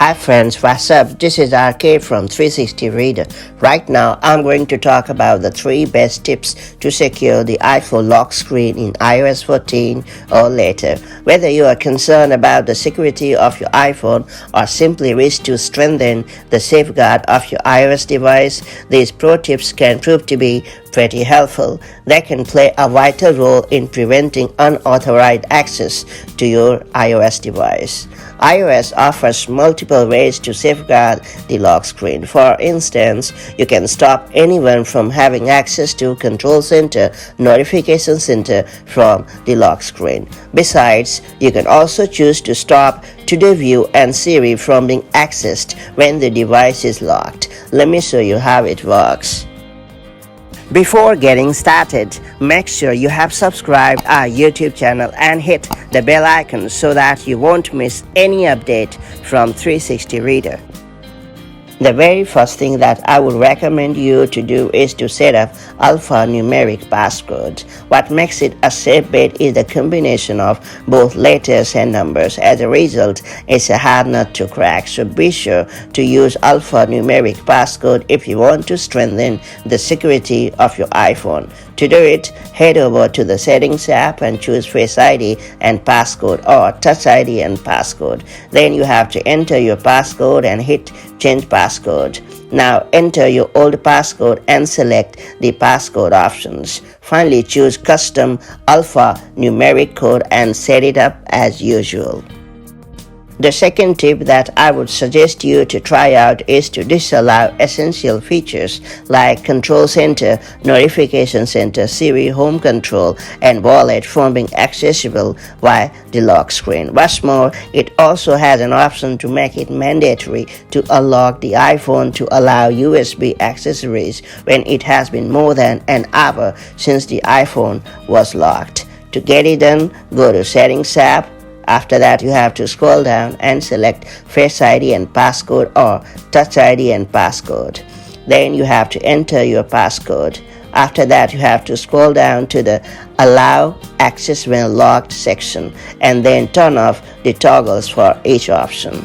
Hi friends, what's up? This is Arcade from 360 Reader. Right now, I'm going to talk about the 3 best tips to secure the iPhone lock screen in iOS 14 or later. Whether you are concerned about the security of your iPhone or simply wish to strengthen the safeguard of your iOS device, these pro tips can prove to be pretty helpful. They can play a vital role in preventing unauthorized access to your iOS device. iOS offers multiple ways to safeguard the lock screen. For instance, you can stop anyone from having access to Control Center, Notification Center from the lock screen. Besides, you can also choose to stop Today View and Siri from being accessed when the device is locked. Let me show you how it works. Before getting started, make sure you have subscribed our YouTube channel and hit the bell icon so that you won't miss any update from 360 Reader. The very first thing that I would recommend you to do is to set up alphanumeric passcode. What makes it a safe bet is the combination of both letters and numbers. As a result, it's a hard nut to crack, so be sure to use alphanumeric passcode if you want to strengthen the security of your iPhone. To do it, head over to the Settings app and choose Face ID and Passcode or Touch ID and Passcode. Then you have to enter your passcode and hit Change Passcode. Now enter your old passcode and select the passcode options. Finally, choose Custom Alphanumeric Code and set it up as usual. The second tip that I would suggest you to try out is to disallow essential features like Control Center, Notification Center, Siri, Home Control, and Wallet from being accessible via the lock screen. What's more, it also has an option to make it mandatory to unlock the iPhone to allow USB accessories when it has been more than an hour since the iPhone was locked. To get it done, go to Settings app. After that, you have to scroll down and select Face ID and Passcode or Touch ID and Passcode. Then you have to enter your passcode. After that, you have to scroll down to the Allow Access When Locked section and then turn off the toggles for each option.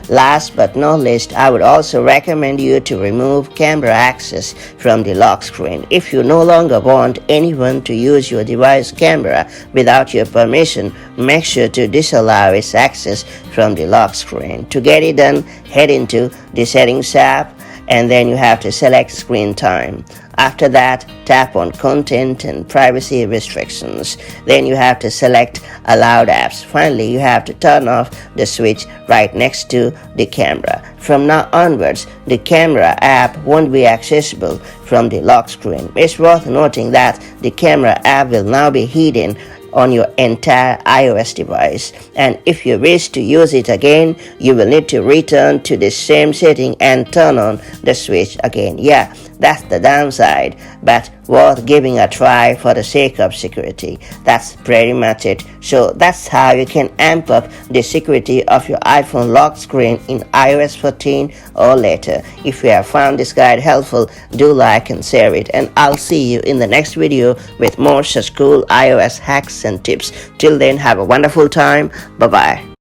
Last but not least, I would also recommend you to remove camera access from the lock screen. If you no longer want anyone to use your device camera without your permission, make sure to disallow its access from the lock screen. To get it done, head into the Settings app and then you have to select Screen Time. After that, tap on Content and Privacy Restrictions. Then you have to select Allowed Apps. Finally, you have to turn off the switch right next to the camera. From now onwards, the camera app won't be accessible from the lock screen. It's worth noting that the camera app will now be hidden on your entire iOS device, and if you wish to use it again, you will need to return to the same setting and turn on the switch again. Yeah, that's the downside, but worth giving a try for the sake of security. That's pretty much it. So that's how you can amp up the security of your iPhone lock screen in iOS 14 or later. If you have found this guide helpful, do like and share it, and I'll see you in the next video with more such cool iOS hacks and tips. Till then, have a wonderful time. Bye bye.